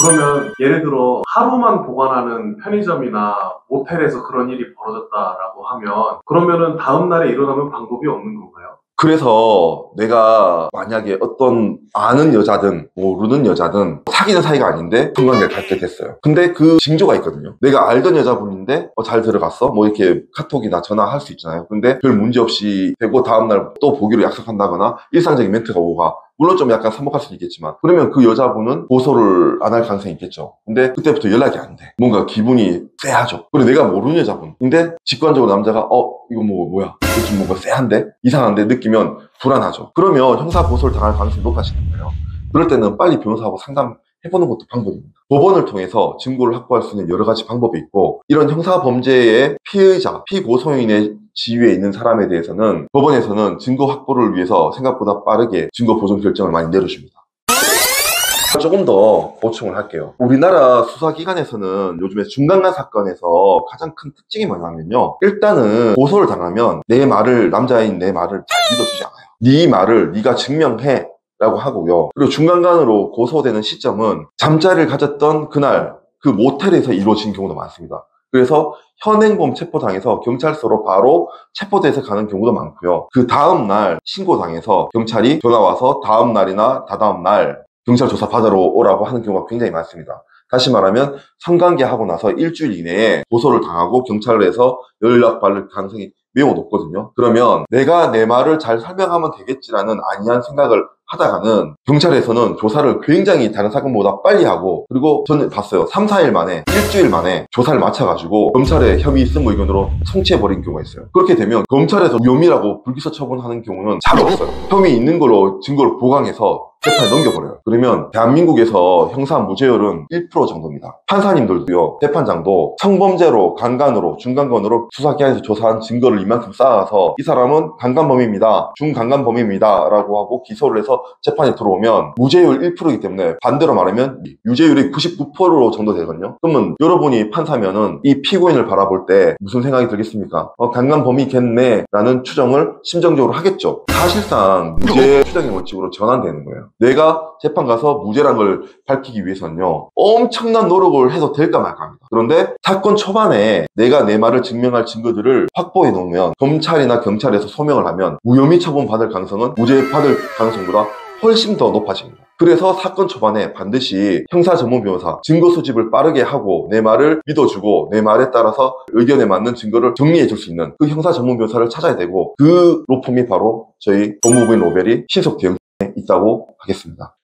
그러면 예를 들어 하루만 보관하는 편의점이나 모텔에서 그런 일이 벌어졌다라고 하면 그러면은 다음 날에 일어나면 방법이 없는 건가요? 그래서 내가 만약에 어떤 아는 여자든 모르는 여자든 사귀는 사이가 아닌데 성관계를 갖게 됐어요. 근데 그 징조가 있거든요. 내가 알던 여자분인데 잘 들어갔어? 뭐 이렇게 카톡이나 전화할 수 있잖아요. 근데 별 문제 없이 되고 다음날 또 보기로 약속한다거나 일상적인 멘트가 오고 가. 물론 좀 약간 서먹할 수는 있겠지만 그러면 그 여자분은 고소를 안 할 가능성이 있겠죠. 근데 그때부터 연락이 안 돼. 뭔가 기분이 쎄하죠. 그리고 내가 모르는 여자분인데 직관적으로 남자가 이거 뭐야 요즘 뭔가 쎄한데? 이상한데? 느끼면 불안하죠. 그러면 형사 고소를 당할 가능성이 높아지는 거예요. 그럴 때는 빨리 변호사하고 상담해보는 것도 방법입니다. 법원을 통해서 증거를 확보할 수 있는 여러 가지 방법이 있고 이런 형사 범죄의 피의자, 피고소인의 지위에 있는 사람에 대해서는 법원에서는 증거 확보를 위해서 생각보다 빠르게 증거 보존 결정을 많이 내려줍니다. 조금 더 보충을 할게요. 우리나라 수사기관에서는 요즘에 중간간 사건에서 가장 큰 특징이 뭐냐면요. 일단은 고소를 당하면 남자인 내 말을 잘 믿어주지 않아요. 네 말을 네가 증명해 라고 하고요. 그리고 중간간으로 고소되는 시점은 잠자리를 가졌던 그날 그 모텔에서 이루어진 경우도 많습니다. 그래서 현행범 체포당해서 경찰서로 바로 체포돼서 가는 경우도 많고요. 그 다음날 신고당해서 경찰이 전화와서 다음날이나 다다음 날 경찰 조사 받으러 오라고 하는 경우가 굉장히 많습니다. 다시 말하면 성관계하고 나서 일주일 이내에 고소를 당하고 경찰에서 연락받을 가능성이 매우 높거든요. 그러면 내가 내 말을 잘 설명하면 되겠지라는 안이한 생각을 하다가는 경찰에서는 조사를 굉장히 다른 사건보다 빨리 하고 그리고 저는 봤어요. 3, 4일 만에 일주일 만에 조사를 마쳐가지고 검찰에 혐의 있음 의견으로 송치해버린 경우가 있어요. 그렇게 되면 검찰에서 무혐의라고 불기소 처분하는 경우는 잘 없어요. 혐의 있는 걸로 증거를 보강해서 재판에 넘겨버려요. 그러면 대한민국에서 형사 무죄율은 1% 정도입니다. 판사님들도요, 재판장도 성범죄로 강간으로 중간건으로 수사기관에서 조사한 증거를 이만큼 쌓아서 이 사람은 강간범입니다, 중강간범입니다 라고 하고 기소를 해서 재판에 들어오면 무죄율 1%이기 때문에 반대로 말하면 유죄율이 99% 정도 되거든요. 그러면 여러분이 판사면은 이 피고인을 바라볼 때 무슨 생각이 들겠습니까? 강간범이겠네 라는 추정을 심정적으로 하겠죠. 사실상 무죄 추정의 원칙으로 전환되는 거예요. 내가 재판 가서 무죄란 걸 밝히기 위해서는요 엄청난 노력을 해서 될까 말까 합니다. 그런데 사건 초반에 내가 내 말을 증명할 증거들을 확보해 놓으면 검찰이나 경찰에서 소명을 하면 무혐의 처분 받을 가능성은 무죄 받을 가능성보다 훨씬 더 높아집니다. 그래서 사건 초반에 반드시 형사 전문 변호사 증거 수집을 빠르게 하고 내 말을 믿어주고 내 말에 따라서 의견에 맞는 증거를 정리해 줄 수 있는 그 형사 전문 변호사를 찾아야 되고 그 로펌이 바로 저희 법무부인 로벨이 신속 대응 있다고 하겠습니다.